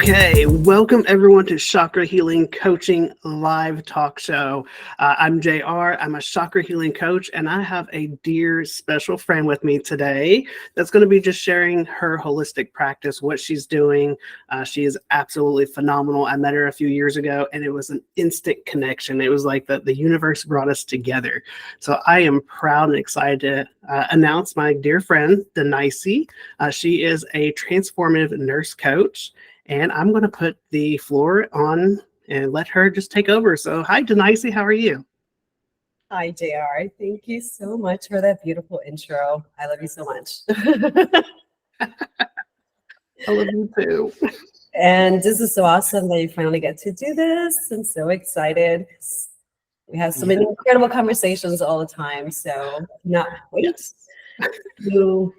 Okay, welcome everyone to Chakra Healing Coaching Live Talk Show. I'm JR. I'm a Chakra Healing Coach, and I have a dear special friend with me today that's going to be just sharing her holistic practice, what she's doing. She is absolutely phenomenal. I met her a few years ago, and it was an instant connection. It was like the universe brought us together. So I am proud and excited to announce my dear friend, Danaysi. She is a transformative nurse coach. And I'm going to put the floor on and let her just take over. So, hi, Danaysi. How are you? Hi, JR. Thank you so much for that beautiful intro. I love you so much. I love you too. And this is so awesome that you finally get to do this. I'm so excited. We have so many incredible conversations all the time. So, not wait to,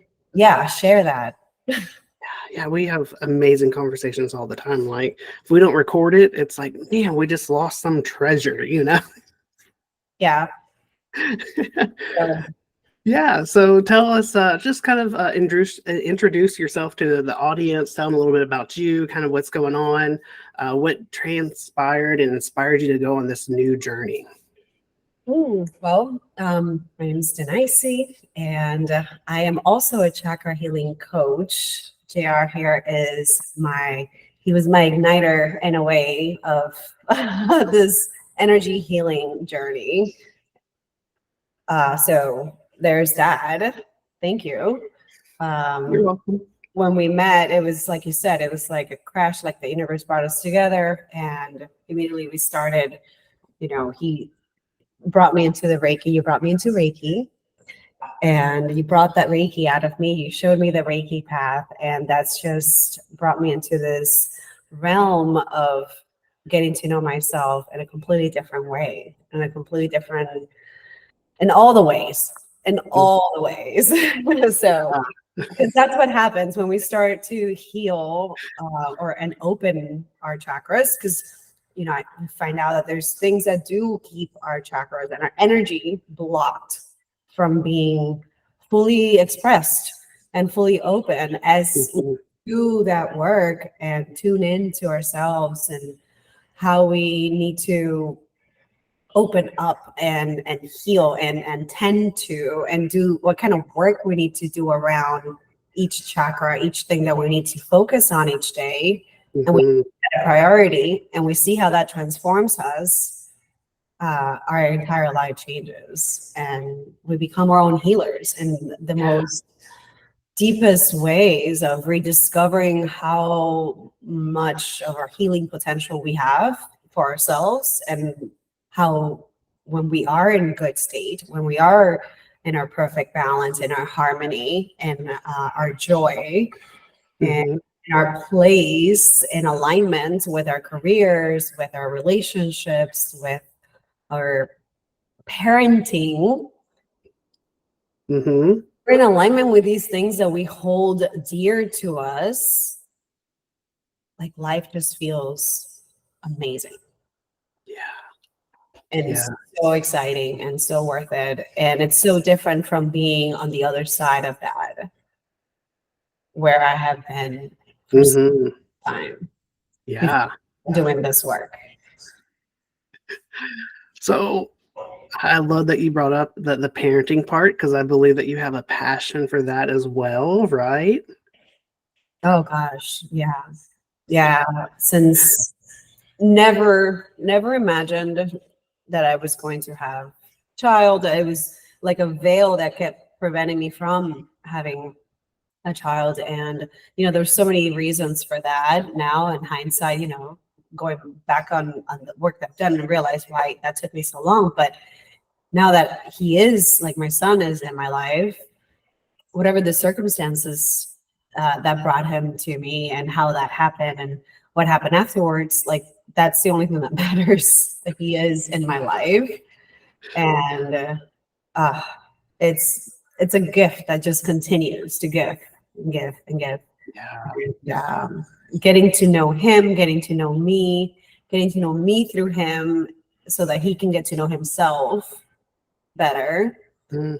share that. Yeah, we have amazing conversations all the time. Like, if we don't record it, it's like, man, we just lost some treasure, you know? Yeah. Yeah, so tell us, just kind of introduce yourself to the audience, tell them a little bit about you, kind of what's going on, what transpired and inspired you to go on this new journey. Well, my name is Danaysi, and I am also a chakra healing coach. JR here he was my igniter in a way of this energy healing journey. So there's that. Thank you. You're welcome. When we met, it was like you said, it was like a crash, like the universe brought us together, and immediately we started, he brought me into the Reiki. You brought me into Reiki, and you brought that Reiki out of me. You showed me the Reiki path, and that's just brought me into this realm of getting to know myself in a completely different way, in all the ways. So, because that's what happens when we start to heal and open our chakras, because I find out that there's things that do keep our chakras and our energy blocked from being fully expressed and fully open as we do that work and tune into ourselves and how we need to open up and heal and tend to and do what kind of work we need to do around each chakra, each thing that we need to focus on each day. And we set a priority and we see how that transforms us. Our entire life changes and we become our own healers in the most deepest ways of rediscovering how much of our healing potential we have for ourselves, and how when we are in good state, when we are in our perfect balance, in our harmony, and our joy, and in our place in alignment with our careers, with our relationships, with our parenting, we're in alignment with these things that we hold dear to us, like life just feels amazing. And it's so exciting and so worth it. And it's so different from being on the other side of that, where I have been for some time. Yeah. Doing this work. So I love that you brought up the parenting part, because I believe that you have a passion for that as well, right? Oh gosh, yeah. Since never imagined that I was going to have a child. It was like a veil that kept preventing me from having a child, and there's so many reasons for that. Now in hindsight, going back on the work that I've done and realize why that took me so long. But now that he is, like, my son is in my life, whatever the circumstances that brought him to me and how that happened and what happened afterwards, like, that's the only thing that matters, that he is in my life. And it's a gift that just continues to give and give and give. And, getting to know him, getting to know me through him, so that he can get to know himself better. Growing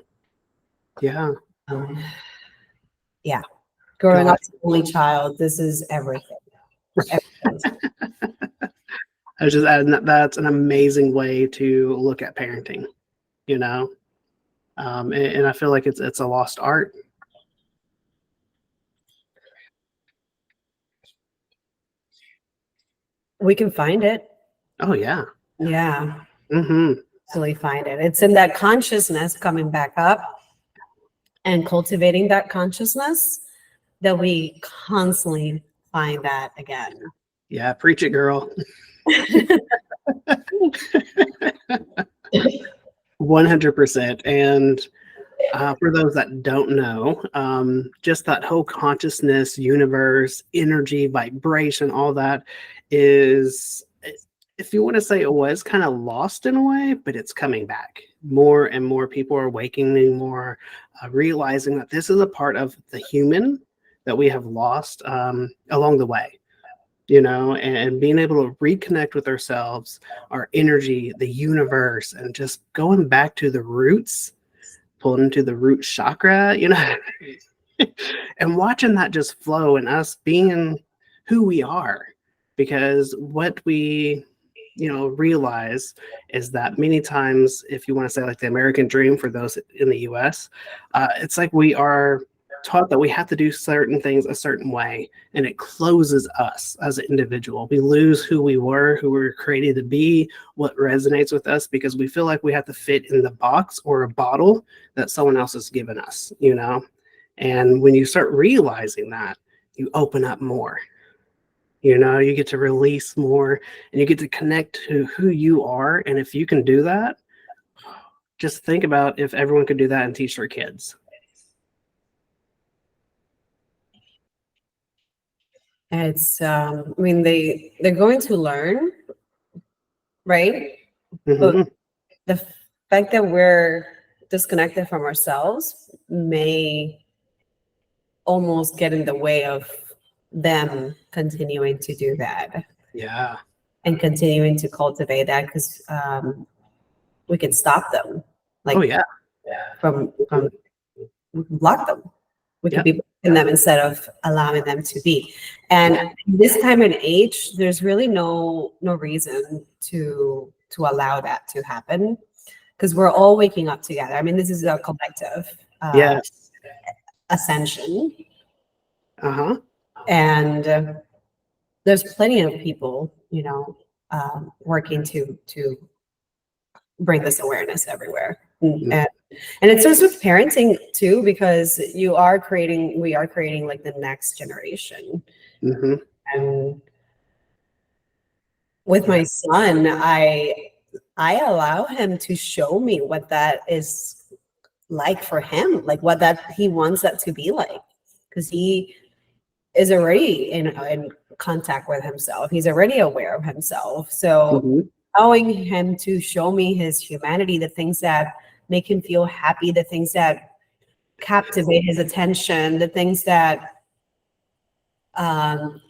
up as an only child, this is everything. I was just adding that's an amazing way to look at parenting, you know? And I feel like it's a lost art. We can find it. Oh yeah. Yeah. Mm-hmm. Easily find it. It's in that consciousness coming back up and cultivating that consciousness that we constantly find that again. Yeah, preach it, girl. 100%. And for those that don't know, just that whole consciousness, universe, energy, vibration, all that is, if you want to say it was kind of lost in a way, but it's coming back. More and more people are awakening more, realizing that this is a part of the human that we have lost along the way, you know, and being able to reconnect with ourselves, our energy, the universe, and just going back to the roots, pulling into the root chakra, you know, and watching that just flow and us being who we are. Because what we, you know, realize is that many times, if you want to say like the American dream for those in the US, it's like we are taught that we have to do certain things a certain way, and it closes us as an individual. We lose who we were created to be, what resonates with us, because we feel like we have to fit in the box or a bottle that someone else has given us, you know? And when you start realizing that, you open up more. You know, you get to release more and you get to connect to who you are. And if you can do that, just think about if everyone could do that and teach their kids. It's I mean they're going to learn, right? But Mm-hmm. the fact that we're disconnected from ourselves may almost get in the way of them continuing to do that Yeah. and continuing to cultivate that, because we can stop them, like Oh, yeah. from we can block them. We could Yeah. be blocking them instead of allowing them to be. And this time and age, there's really no reason to allow that to happen, because we're all waking up together. I mean, this is a collective Yes. ascension, Uh-huh. and there's plenty of people, you know, working to bring this awareness everywhere. Mm-hmm. And it starts with parenting too, because we are creating like the next generation. Mm-hmm. And with my son, I allow him to show me what that is like for him, like what that he wants that to be like, because he is already in contact with himself. He's already aware of himself. So Mm-hmm. allowing him to show me his humanity, the things that make him feel happy, the things that captivate his attention, the things that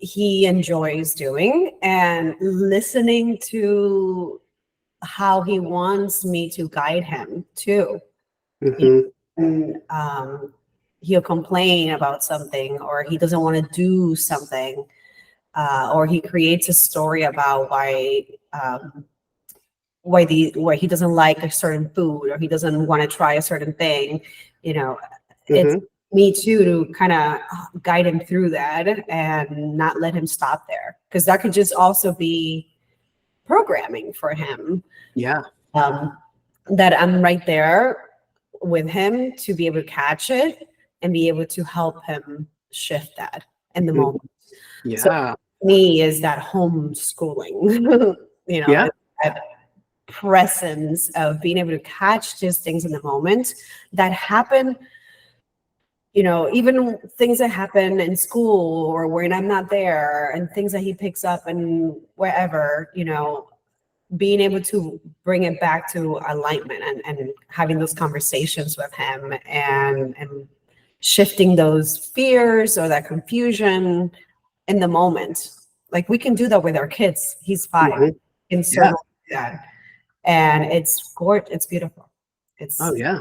he enjoys doing, and listening to how he wants me to guide him too. Mm-hmm. And, he'll complain about something, or he doesn't want to do something, or he creates a story about why he doesn't like a certain food, or he doesn't want to try a certain thing. You know, it's Mm-hmm. me too to kind of guide him through that and not let him stop there, because that could just also be programming for him. Yeah. That I'm right there with him to be able to catch it and be able to help him shift that in the Mm-hmm. moment. Yeah. So me is that homeschooling, you know, Yeah. that presence of being able to catch these things in the moment that happen, you know, even things that happen in school or when I'm not there, and things that he picks up and wherever, you know, being able to bring it back to alignment and having those conversations with him, and shifting those fears or that confusion in the moment. Like we can do that with our kids. He's 5. Mm-hmm. In Yeah. certain that. And it's gorgeous. It's beautiful. Oh, yeah.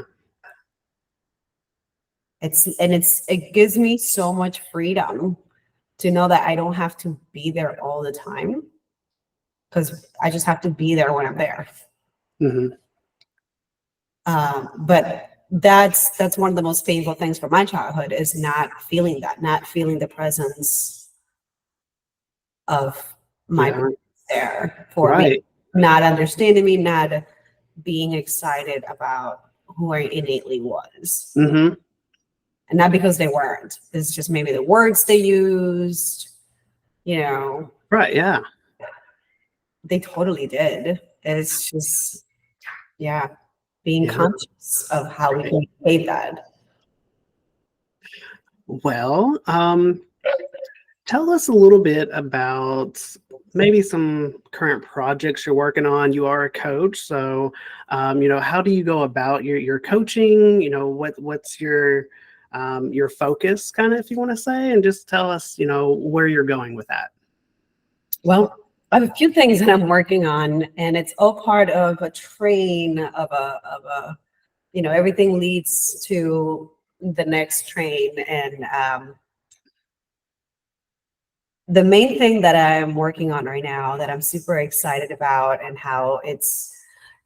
It gives me so much freedom to know that I don't have to be there all the time, because I just have to be there when I'm there. Mm-hmm. But that's one of the most painful things from my childhood, is not feeling that, not feeling the presence of my Yeah. parents there for me, Right. not understanding me, not being excited about who I innately was. Mm-hmm. And not because they weren't. It's just maybe the words they used, you know, Right. Yeah. they totally did. It's just, yeah, being Yeah. conscious of how we Right. communicate that. Well, tell us a little bit about maybe some current projects you're working on. You are a coach, so how do you go about your coaching? What's your focus, kind of, if you want to say, and just tell us, where you're going with that. Well, I have a few things that I'm working on, and it's all part of a train everything leads to the next train. And the main thing that I'm working on right now that I'm super excited about, and how it's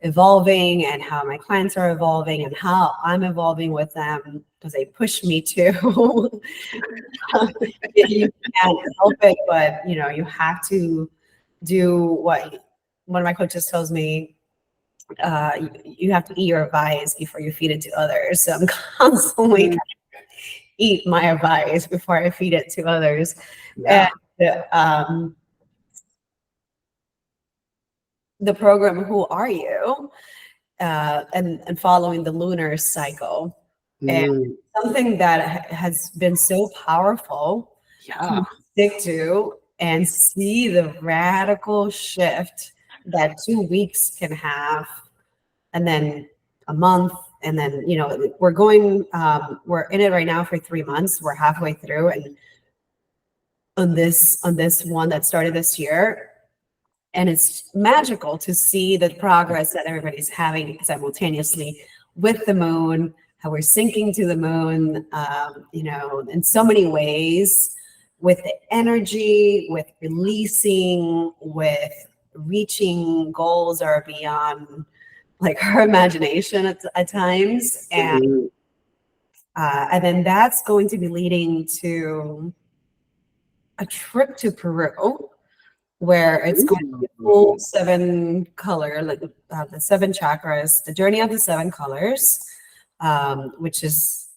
evolving, and how my clients are evolving, and how I'm evolving with them, because they push me to. You can't help it, but you have to do what one of my coaches tells me. You have to eat your advice before you feed it to others. So I'm constantly trying to eat my advice before I feed it to others. Yeah. And the program, Who Are You? And following the lunar cycle. And Mm, something that has been so powerful yeah. to stick to and see the radical shift that 2 weeks can have, and then a month, and then we're in it right now for 3 months. We're halfway through, and on this one that started this year, and it's magical to see the progress that everybody's having simultaneously with the moon, how we're syncing to the moon, in so many ways, with the energy, with releasing, with reaching goals are beyond like our imagination at times. Mhm. And then that's going to be leading to a trip to Peru, where it's going to be a full Ooh. 7 color, like the 7 chakras, the journey of the 7 colors, which is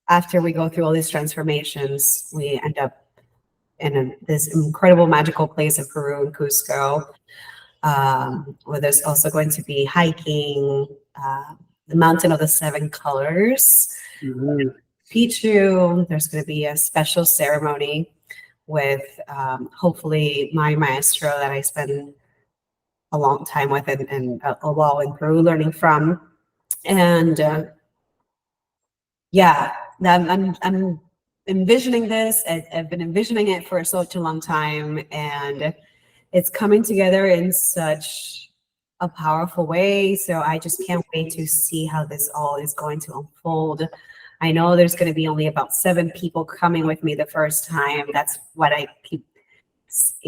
after we go through all these transformations, we end up in this incredible magical place in Peru, in Cusco, where there's also going to be hiking, the mountain of the 7 colors, Mhm. Pichu. There's going to be a special ceremony with hopefully my maestro that I spend a long time with, and a while in Peru learning from. And yeah, I'm envisioning this. I've been envisioning it for such a long time, and it's coming together in such a powerful way. So I just can't wait to see how this all is going to unfold. I know there's going to be only about 7 people coming with me the first time. That's what I keep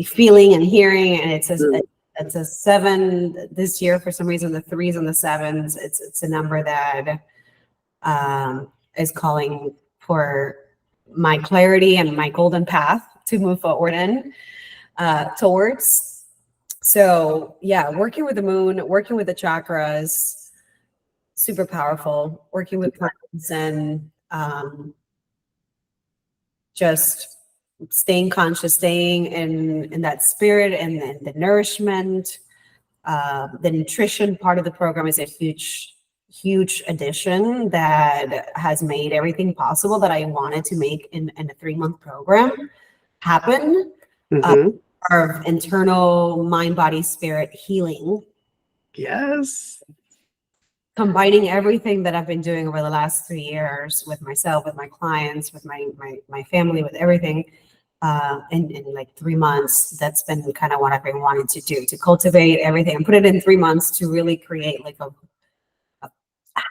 feeling and hearing. And it's a 7 this year. For some reason, the 3s and the 7s, it's a number that is calling for my clarity and my golden path to move forward in towards. So yeah, working with the moon, working with the chakras, super powerful. Working with plants, and just staying conscious, staying in that spirit, and then the nourishment, the nutrition part of the program is a huge addition that has made everything possible that I wanted to make in a 3-month program happen. Mhm. Our internal mind, body, spirit healing, Yes. combining everything that I've been doing over the last 3 years with myself, with my clients, with my family, with everything, in like 3 months. That's been kind of what I've been wanting to do, to cultivate everything and put it in 3 months to really create like a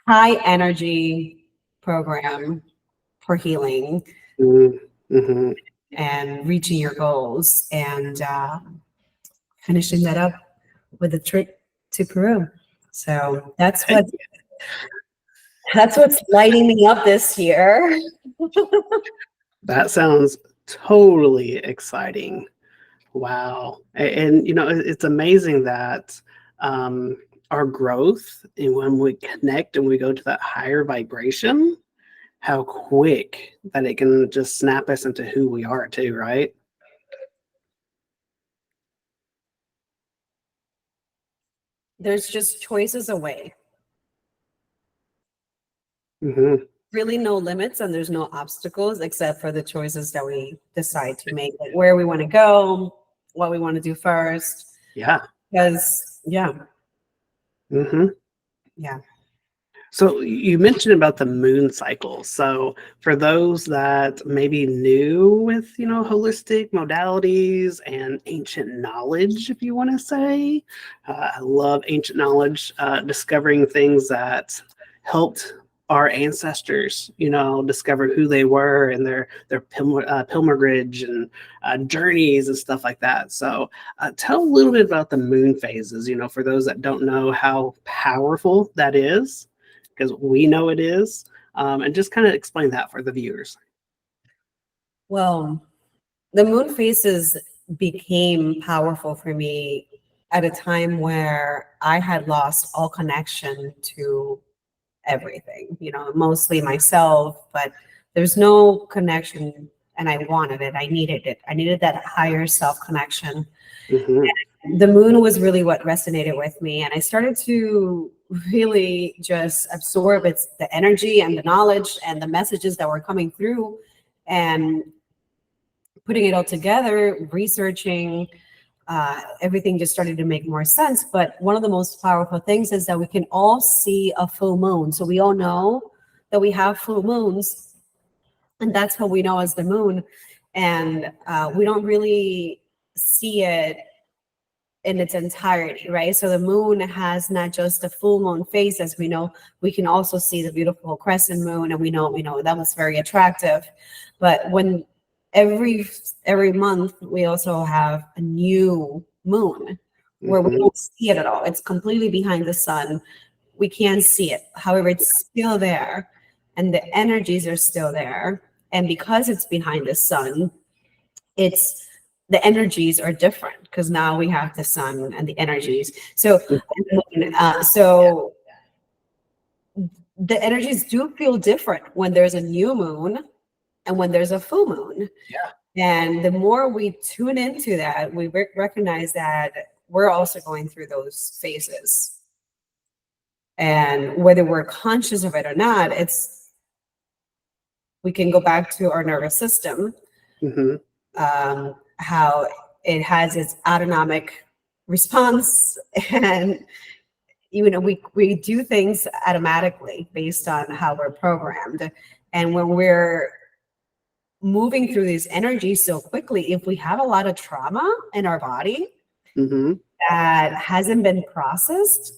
high energy program for healing. Mm, mhm. and reaching your goals, and finishing that up with a trip to Peru. So that's what's lighting me up this year. That sounds totally exciting. Wow. And it's amazing that our growth, and when we connect and we go to that higher vibration, how quick that it can just snap us into who we are too, right? There's just choices away. Mm-hmm. Really no limits, and there's no obstacles except for the choices that we decide to make, like where we want to go, what we want to do first. Yeah. Because Mm-hmm. yeah. So you mentioned about the moon cycle. So for those that may be new with, holistic modalities and ancient knowledge, if you want to say, I love ancient knowledge, discovering things that helped our ancestors, discover who they were and their pilgrimage and journeys and stuff like that. So tell a little bit about the moon phases, for those that don't know how powerful that is, because we know it is, and just kind of explain that for the viewers. Well, the moon phases became powerful for me at a time where I had lost all connection to everything, mostly myself, but there's no connection, and I wanted it. I needed it. I needed that higher self connection. Mm-hmm. The moon was really what resonated with me, and I started to really just absorb the energy and the knowledge and the messages that were coming through, and putting it all together, researching, everything just started to make more sense. But one of the most powerful things is that we can all see a full moon. So we all know that we have full moons, and that's what we know as the moon. And we don't really see it in its entirety, right? So the moon has not just the full moon phase, as we know. We can also see the beautiful crescent moon, and we know that was very attractive. But when every month we also have a new moon where we don't see it at all. It's completely behind the sun. We can't see it. However, it's still there, and the energies are still there. And because it's behind the sun, the energies are different, because now we have the sun and the energies. So the energies do feel different when there's a new moon and when there's a full moon. Yeah. And the more we tune into that, we recognize that we're also going through those phases. And whether we're conscious of it or not, we can go back to our nervous system, how it has its autonomic response, and we do things automatically based on how we're programmed. And when we're moving through these energies so quickly, if we have a lot of trauma in our body that hasn't been processed,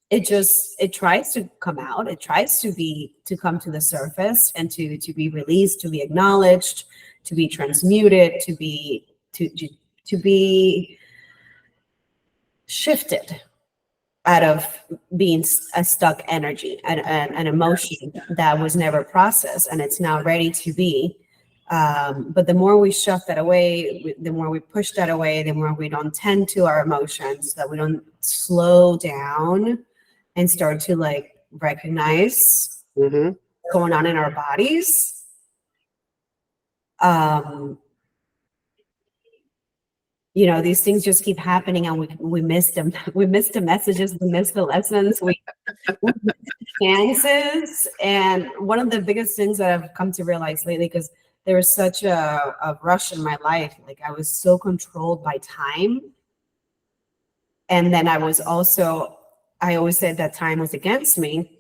it tries to come out. It tries to come to the surface and to be released, to be acknowledged, to be transmuted, to be shifted out of being a stuck energy and an emotion that was never processed, and it's now ready to be. But the more we shove that away, the more we push that away, the more we don't tend to our emotions, that we don't slow down and start to recognize what's going on in our bodies. These things just keep happening, and we miss them. We miss the messages, we miss the lessons, we miss the chances. And one of the biggest things that I've come to realize lately, because there was such a rush in my life, I was so controlled by time. And then I always said that time was against me.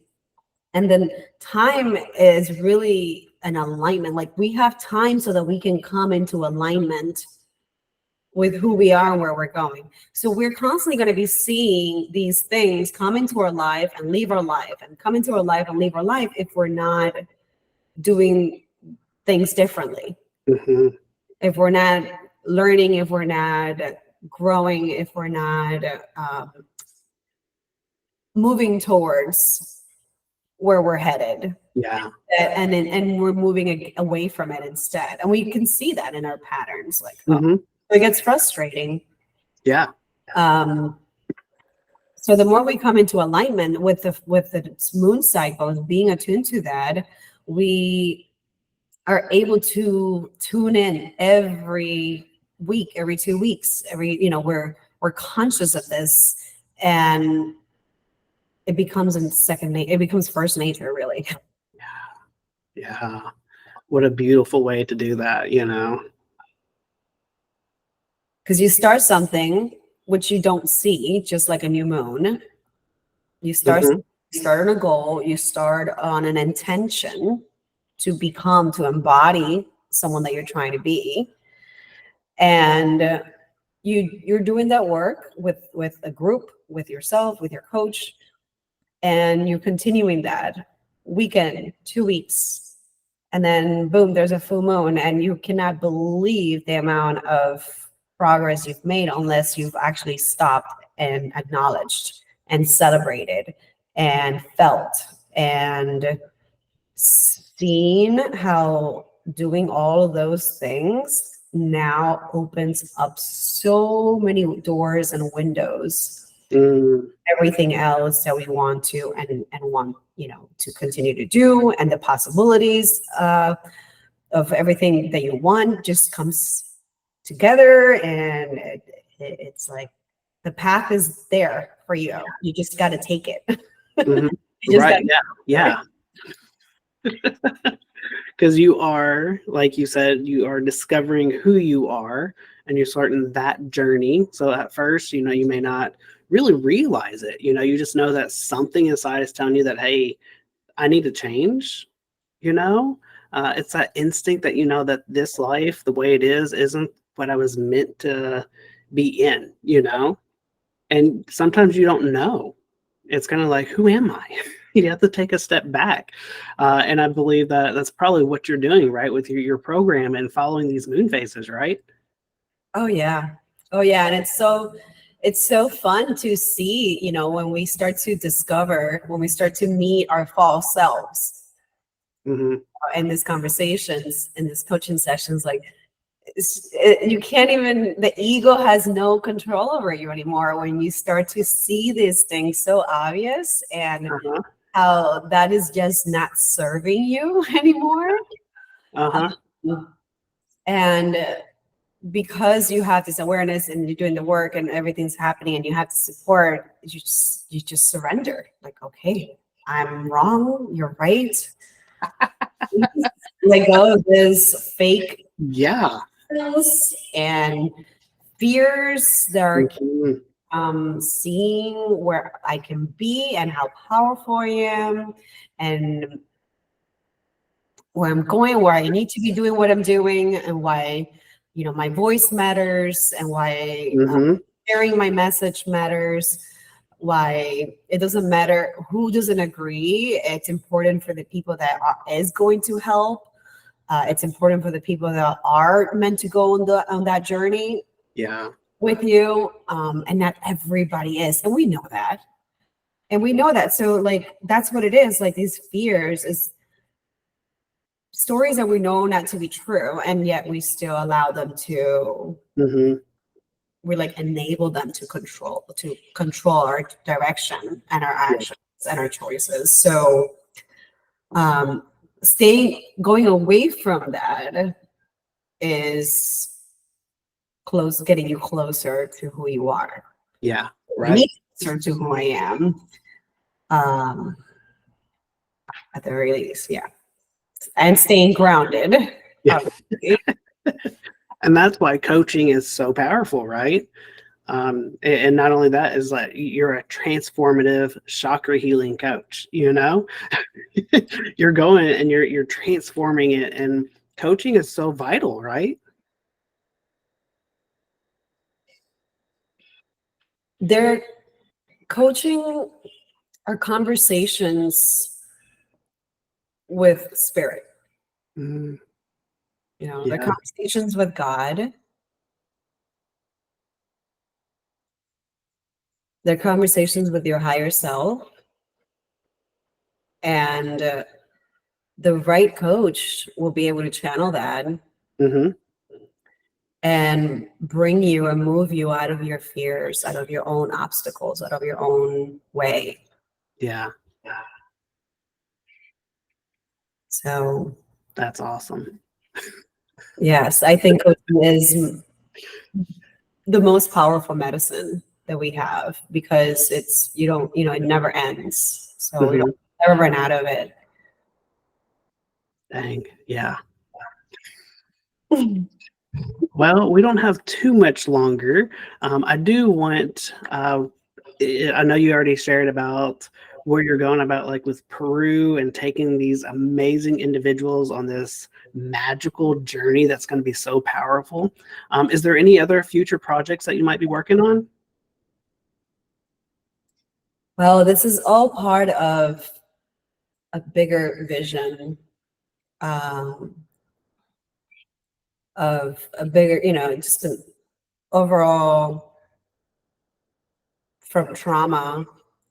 And then time is really an alignment. We have time so that we can come into alignment with who we are and where we're going. So we're constantly going to be seeing these things come into our life and leave our life, and come into our life and leave our life, if we're not doing things differently. if we're not learning, if we're not growing, if we're not moving towards where we're headed. Yeah. And we're moving away from it instead. And we can see that in our patterns. Like, Mm-hmm. it gets frustrating. Yeah. So the more we come into alignment with the moon cycles, being attuned to that, we are able to tune in every week, every 2 weeks, we're conscious of this, and it becomes it becomes first nature, really. Yeah. What a beautiful way to do that, Because you start something which you don't see, just like a new moon. You start on a goal, you start on an intention to embody someone that you're trying to be. And you're doing that work with a group, with yourself, with your coach, and you're continuing that weekend, 2 weeks, and then boom, there's a full moon, and you cannot believe the amount of progress you've made unless you've actually stopped and acknowledged and celebrated and felt and seen how doing all of those things now opens up so many doors and windows. Everything else that we want to and want to continue to do, and the possibilities of everything that you want just comes together, and it's like the path is there for you. You just got to take it. Right. Yeah. Because you are, like you said, you are discovering who you are, and you're starting that journey. So at first, you may not really realize it. You just know that something inside is telling you that, hey, I need to change. It's that instinct that that this life, the way it is, isn't what I was meant to be in. And sometimes you don't know. It's kind of like, who am I? You have to take a step back. And I believe that that's probably what you're doing, right, with your program and following these moon phases, right? Oh, yeah. And it's so fun to see, when we start to meet our false selves in these conversations, in these coaching sessions. Like, you can't even, the ego has no control over you anymore when you start to see these things so obvious, and how that is just not serving you anymore. And because you have this awareness and you're doing the work and everything's happening and you have the support, you just surrender. Like, okay, I'm wrong, you're right. Let go of this fake and fears that are seeing where I can be and how powerful I am, and where I'm going, where I need to be doing what I'm doing, and why my voice matters, and why sharing my message matters, why it doesn't matter who doesn't agree. It's important for the people that is going to help. It's important for the people that are meant to go on that journey with you. And not everybody is. And we know that. So like, that's what it is. Like, these fears is stories that we know not to be true, and yet we still allow them to we like enable them to control our direction and our actions and our choices. So going away from that is getting you closer to who you are. Yeah, right. Closer to who I am. At the very least, yeah. And staying grounded. Yeah. And that's why coaching is so powerful, right? And not only that, is like, you're a transformative chakra healing coach. You're going and you're transforming it, and coaching is so vital, right? Coaching are conversations with spirit. You know, Yeah. they're conversations with God. They're conversations with your higher self. And the right coach will be able to channel that Mm-hmm. and bring you and move you out of your fears, out of your own obstacles, out of your own way. Yeah. So, That's awesome. yes, I think coaching is the most powerful medicine that we have because it's, you don't, you know, it never ends. So we Mm-hmm. don't ever run out of it. Dang. Yeah. Well, we don't have too much longer. I do want, I know you already shared about where you're going about like with Peru and taking these amazing individuals on this magical journey that's going to be so powerful. Is there any other future projects that you might be working on? Well, this is all part of a bigger vision, um, of a bigger, you know, just an overall from trauma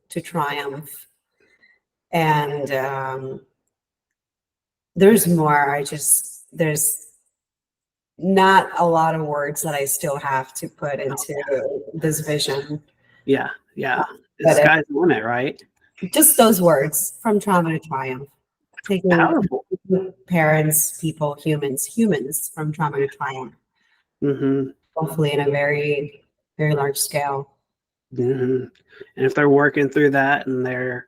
to triumph. And there's more. There's not a lot of words that I still have to put into this vision. Yeah. Yeah. The But sky's the limit, right? just those words, from trauma to triumph, taking Powerful. parents, people, humans from trauma to triumph, Mm-hmm. hopefully in a very, very large scale. Mm-hmm. And if they're working through that and they're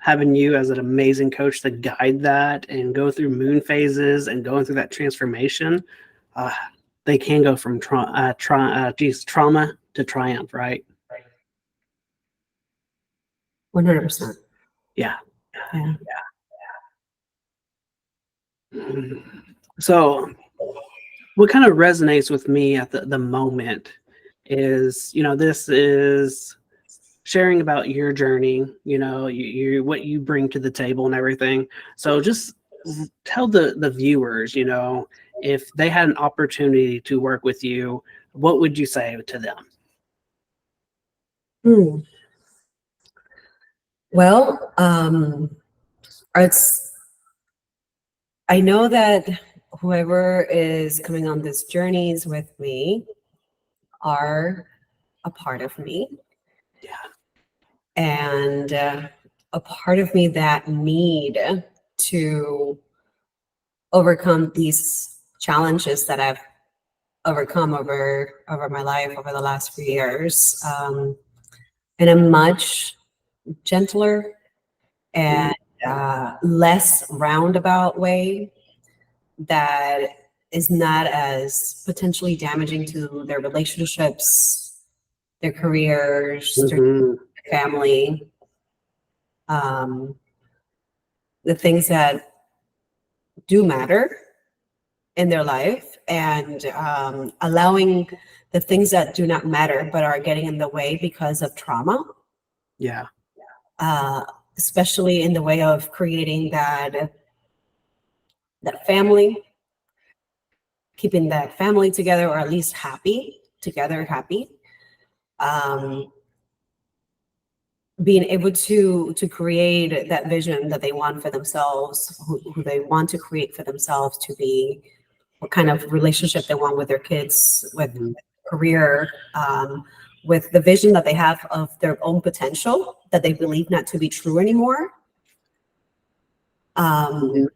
having you as an amazing coach to guide that and go through moon phases and going through that transformation, uh, they can go from trauma to triumph, right? 100%. Yeah. Yeah. Mhm. So, what kind of resonates with me at the moment is, this is sharing about your journey, you what you bring to the table and everything. So just tell the viewers, if they had an opportunity to work with you, what would you say to them? Hmm. Well, it's, I know that whoever is coming on this journeys with me are a part of me, Yeah. and a part of me that need to overcome these challenges that I've overcome over my life over the last few years, in a much gentler and less roundabout way that is not as potentially damaging to their relationships, their careers, their Mhm. family, um, the things that do matter in their life, and allowing the things that do not matter but are getting in the way because of trauma, Yeah. uh, especially in the way of creating that family, keeping that family together, or at least happy together, happy. Being able to create that vision that they want for themselves, who they want to create for themselves to be, what kind of relationship they want with their kids, with Mhm. career, with the vision that they have of their own potential that they believe not to be true anymore. Mhm.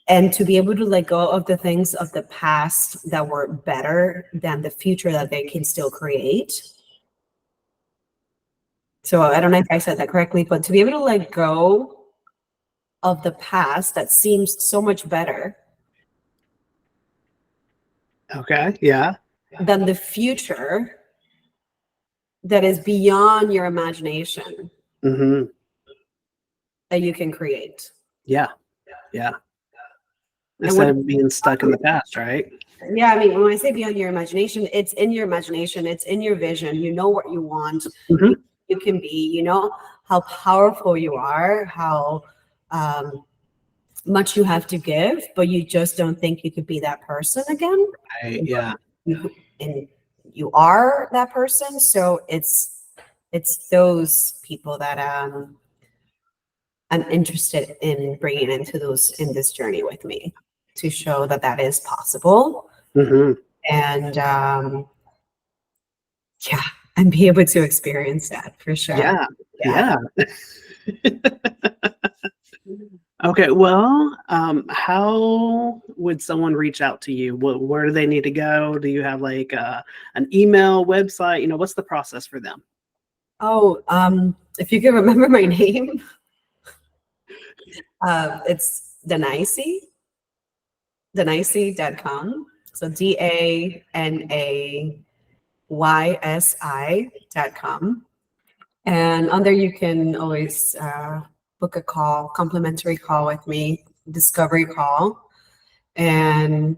And to be able to let go of the things of the past that were better than the future that they can still create. So I don't know if I said that correctly, but to be able to let go of the past that seems so much better Okay. Yeah. than the future that is beyond your imagination Hmm. that you can create. Yeah. Yeah. And when, Instead of being stuck in the past, right? yeah, I mean, when I say beyond your imagination, it's in your imagination, it's in your vision. You know what you want, Hmm. you can be, you know how powerful you are, how much you have to give, but you just don't think you could be that person again. Yeah. And you are that person. So it's those people that I'm interested in bringing into in this journey with me, to show that that is possible. Mm-hmm. And yeah, and be able to experience that for sure. Yeah. Okay, well, how would someone reach out to you? Where do they need to go? Do you have like an email, website? What's the process for them? Oh, if you can remember my name, it's Danaysi.com. So DANAYSI.com. And on there, you can always book a call, complimentary call with me, discovery call. And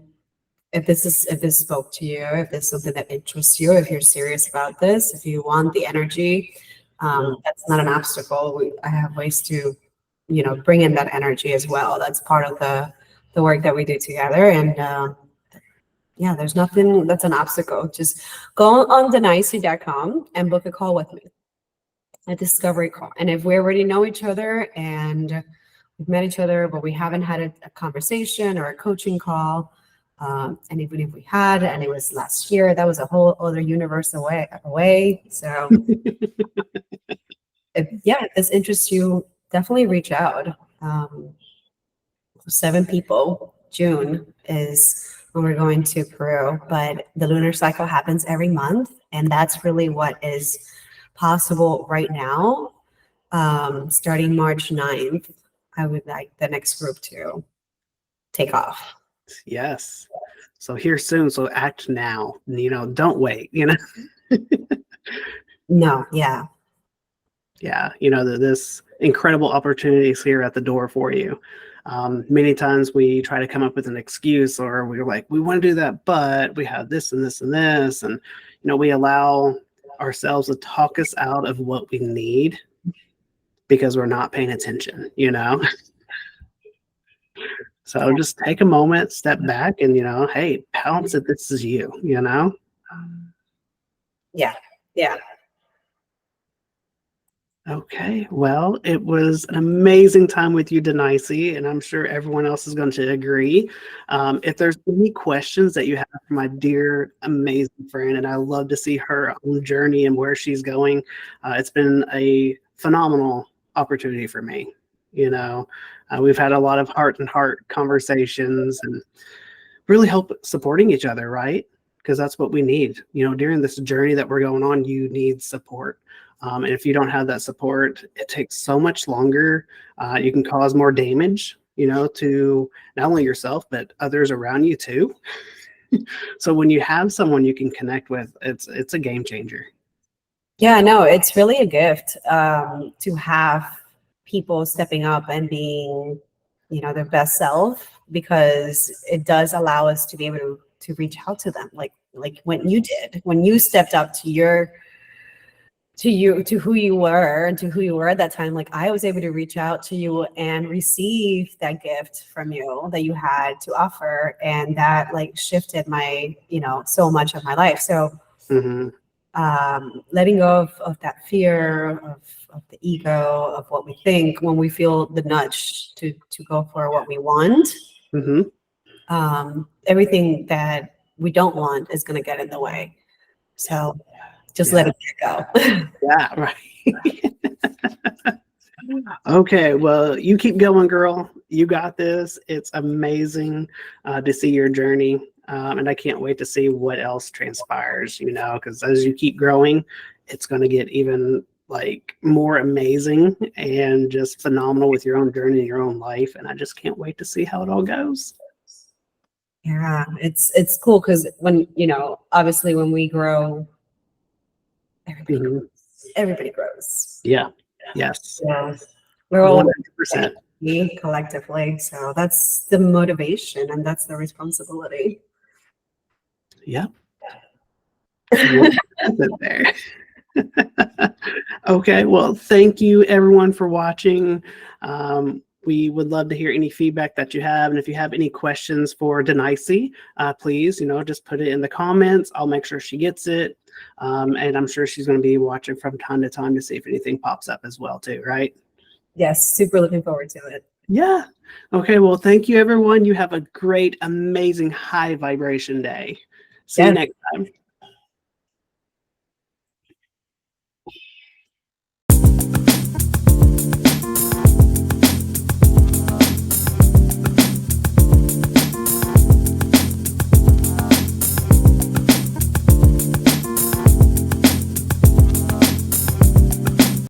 if this spoke to you, if there's something that interests you, if you're serious about this, if you want the energy, that's not an obstacle. I have ways to, bring in that energy as well. That's part of the work that we do together. And yeah, there's nothing that's an obstacle. Just go on Danaysi.com and book a call with me. A discovery call. And if we already know each other and we've met each other, but we haven't had a conversation or a coaching call, and even if we had, and it was last year, that was a whole other universe away. So if this interests you, definitely reach out. 7 people, June is when we're going to Peru, but the lunar cycle happens every month. And that's really what is possible right now. Starting March 9th, I would like the next group to take off. Yes. So here soon. So act now. Don't wait. No, yeah. Yeah. This incredible opportunity is here at the door for you. Many times we try to come up with an excuse, or we're like, we want to do that, but we have this and this and this, and we allow ourselves to talk us out of what we need because we're not paying attention. So just take a moment, step back, and hey, pounce if this is you. Yeah. Okay, well, it was an amazing time with you, Danaysi, and I'm sure everyone else is going to agree. If there's any questions that you have for my dear, amazing friend, and I love to see her on the journey and where she's going, it's been a phenomenal opportunity for me. We've had a lot of heart-to-heart conversations and really help supporting each other, right? Because that's what we need. During this journey that we're going on, you need support. And if you don't have that support, it takes so much longer. You can cause more damage, to not only yourself, but others around you too. So when you have someone you can connect with, it's a game changer. Yeah, no, it's really a gift to have people stepping up and being, their best self, because it does allow us to be able to reach out to them, like when you stepped up to who you were and to who you were at that time. Like, I was able to reach out to you and receive that gift from you that you had to offer, and that like shifted my, so much of my life. So letting go of that fear of the ego, of what we think when we feel the nudge to go for what we want. Everything that we don't want is going to get in the way. So just let it go. Yeah, right. Okay, well, you keep going, girl. You got this. It's amazing to see your journey. And I can't wait to see what else transpires, because as you keep growing, it's going to get even like more amazing and just phenomenal with your own journey, your own life. And I just can't wait to see how it all goes. Yeah, it's cool because when, obviously when we grow, everybody grows. Yeah. Yes. Yeah. We're all 100%. Collectively. So that's the motivation and that's the responsibility. Yeah. There. Okay, well, thank you everyone for watching. We would love to hear any feedback that you have. And if you have any questions for Danaysi, please, just put it in the comments. I'll make sure she gets it. And I'm sure she's going to be watching from time to time to see if anything pops up as well too, right? Yes, super looking forward to it. Yeah. Okay. Well, thank you, everyone. You have a great, amazing, high vibration day. See you next time.